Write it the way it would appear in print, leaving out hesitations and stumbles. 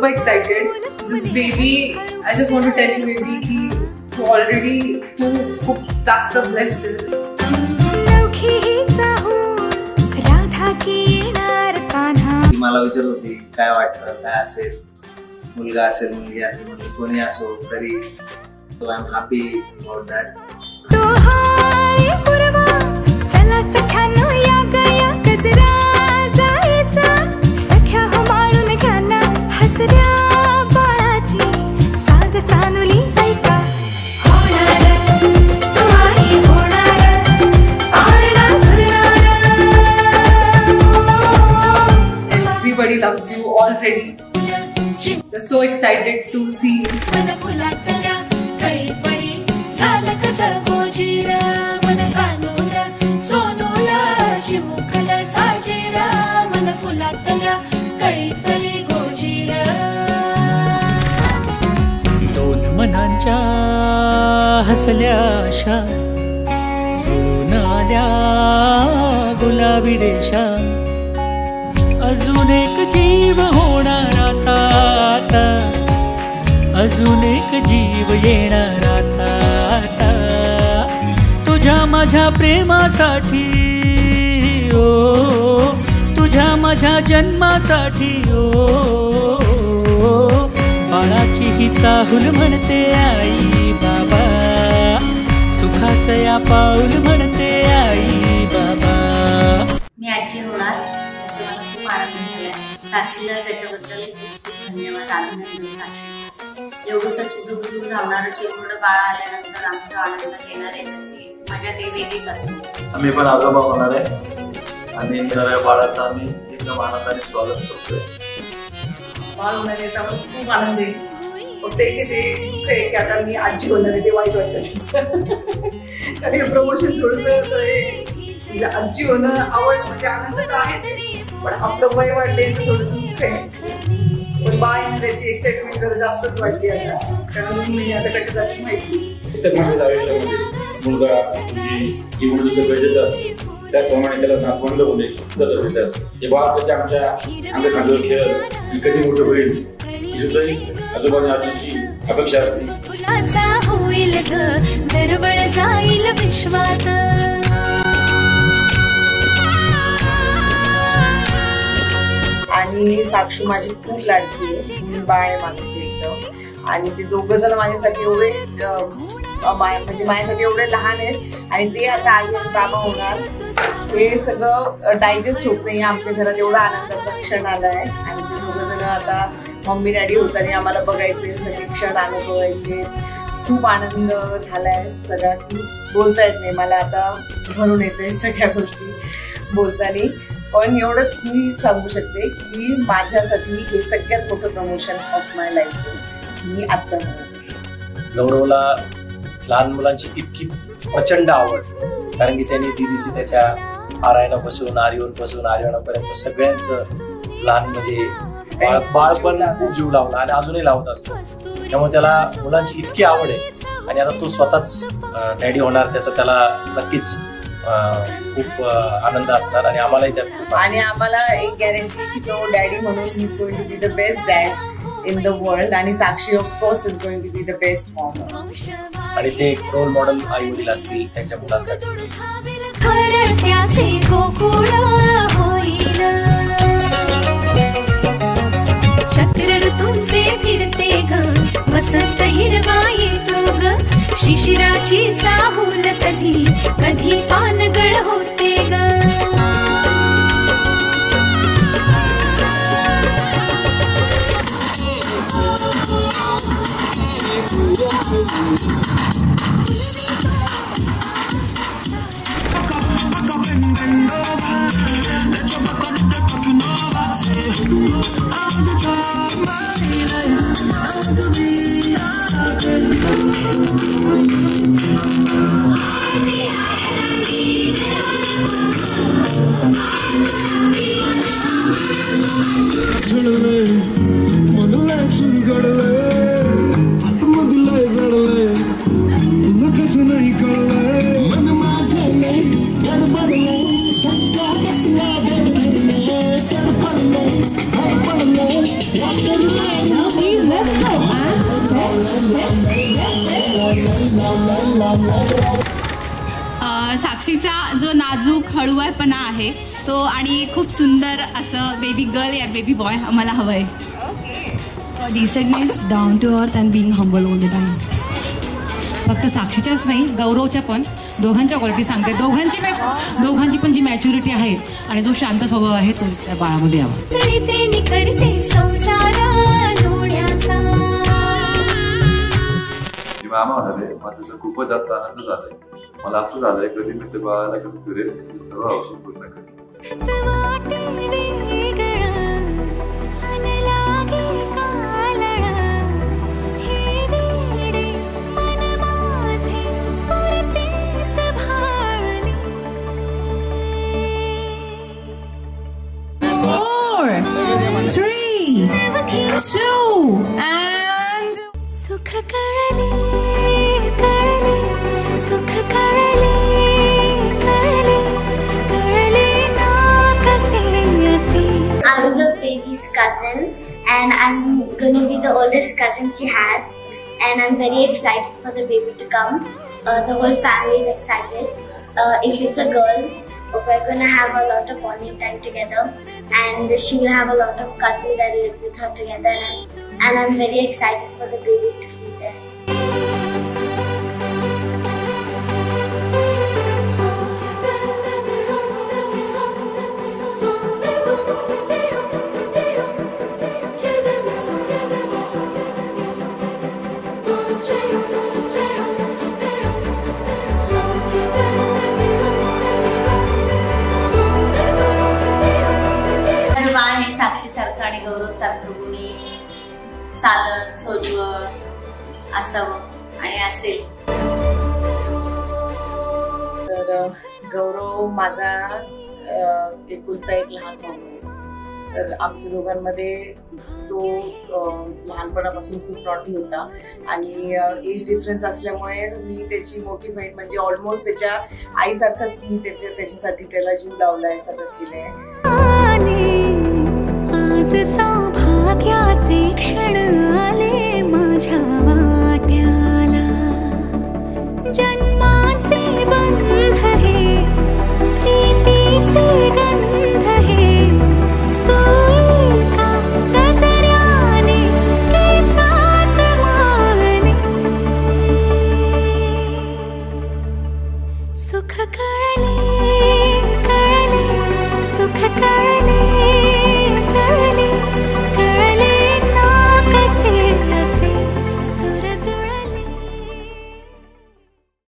super excited. This baby, I just want to tell you, baby, की तू already खूप जास्त blessed आहे. मला विचारत होती काय वाटतं, काय असेल, मुलगा असेल, मुलगी असेल, मुलगी कोणी असो तरी. So I'm happy about that. Everybody loves you already. We're so excited to see you. दोन मनांच्या हसल्या आशा जुळून आल्या गुलाबी रेषा. अजून एक जीव होणार आता, अजून एक जीव येणार आता. तुझ्या माझ्या प्रेमासाठी ओ, तुझ्या माझ्या जन्मासाठी ओ. बाळाची ही चाहूल म्हणते आई बाबा, सुखाचं या पाऊल म्हणते आई बाबा. मी आजी होणार याचा मला खूप आनंद झालाय. साक्षीला त्याच्याबद्दल खूप धन्यवाद. आनंद साक्षी एवढंच दूर धावणारं चिमुरडं बाळ आल्यानंतर आमचा आनंद घेणार आहे, त्याची मजा ते वेगळीच असते. आम्ही पण आजोबा होणार आहे आणि नव्या बाळाचं आम्ही एकदम आनंदाने स्वागत करतोय. बाळ होणार याचा खूप आनंद आहे. फक्त एकच आहे की आता मी आजी होणार आहे ते वाईट वाटतं कारण हे प्रमोशन थोडंसं म्हणजे आजी होणं आवड म्हणजे आनंद तर आहेच, पण आपलं वय वाढल्याचं थोडंसं दुःख आहे. पण बाळ येण्याची एक्साइटमेंट जरा जास्तच वाटली आता, कारण 2 महिने आता कशा जाते माहिती. प्रत्येक माणसाच्या आयुष्यामध्ये मुलगा मुलगी होणं जसं गरजेचं असतं त्याप्रमाणे त्याला नातवंड होणे सुद्धा गरजेचं असतं. हे बाळ कधी आमच्या खांद्यावर खेळ कधी मोठं होईल ही सुद्धा आजोबा आजीची अपेक्षा असते. आणि साक्षू माझी खूप लाडकी आहे, बाळ आहे माझं ते एकदम. आणि ते दोघं जण माझ्यासाठी एवढे म्हणजे माझ्यासाठी एवढे लहान आहेत आणि ते आता आई आणि बाबा होणार. हे सगळं डायजेस्ट होत नाही आमच्या घरात, एवढा आनंदाचा क्षण आलाय. आणि ते दोघं जण आता मम्मी डॅडी होताना आम्हाला बघायचे, सगळे क्षण अनुभवायचे. खूप आनंद झालाय सगळा की बोलता येत नाही मला, आता भरून येते सगळ्या गोष्टी बोलताना. पण एवढंच मी सांगू शकते की माझ्यासाठी हे सगळ्यात मोठं प्रमोशन ऑफ माय लाईफ मी आता म्हणते. गौरवला लहान मुलांची इतकी प्रचंड आवड, कारण की त्यांनी दीदीची त्याच्या आरायणापासून आर्यनपासून आर्यनापर्यंत सगळ्यांचं लहान म्हणजे बाळपण खूप जीव लावला आणि अजूनही लावत असतो. त्यामुळे त्याला मुलांची इतकी आवड आहे आणि आता तो स्वतःच डॅडी होणार, त्याचा त्याला नक्कीच खूप आनंद असणार आणि आम्हालाही त्यात खूप. आणि आम्हाला एक गॅरंटी की तो डॅडी म्हणून he is going to be the best dad in the world. आणि Sakshi of course is going to be the best mom. आणि ते एक रोल मॉडेल आई वडील असतील त्यांच्या मुलांसाठी. वसंत हिरवा येतो ग, शिशिराची चाहूल कधी कधी पानगळ होते ग. साक्षीचा जो नाजूक हळूवारपणा आहे तो आणि खूप सुंदर असं बेबी गर्ल या बेबी बॉय आम्हाला हवं आहे. Decentness, down to earth and being humble all the time. फक्त साक्षीच्याच नाही, गौरवच्या पण, दोघांच्या क्वालिटी सांगते. दोघांची पण जी मॅच्युरिटी आहे आणि जो शांत स्वभाव आहे तो त्या बाळामध्ये यावा. मामा म्हणाले माझं खूपच जास्त आनंद झालाय. मला असं झालंय कधी मी ते बाळाला घेऊन फिरेल सर्व औषध पूर्ण करेल. सुख कळले सुख कळले ना कसे असे. I'm the baby's cousin and I'm going to be the oldest cousin she has, and I'm very excited for the baby to come. The whole family is excited. If it's a girl, we're going to have a lot of bonding time together, and she will have a lot of cousins that live with her together, and I'm very excited for the baby to be there. साक्षी सारखं आणि गौरव सारखं गुणी, सालस, सोज्वळ असावं आणि असेल. तर गौरव माझा एकुलता एक लहान भाऊ आहे. तर आमच्या दोघांमध्ये तो लहानपणापासून खूप नॉटी होता आणि एज डिफरन्स असल्यामुळे मी त्याची मोठी बहीण म्हणजे ऑलमोस्ट त्याच्या आईसारखंच मी त्याच्यासाठी त्याला जीव लावलाय, सगळं केलंय. आज सौभाग्याचे क्षण आले माझ्या वाट्याला. जन्माचे बंध हे प्रीतीचे गंध हे तू एका गजऱ्याने केसात माळले. सुख कळले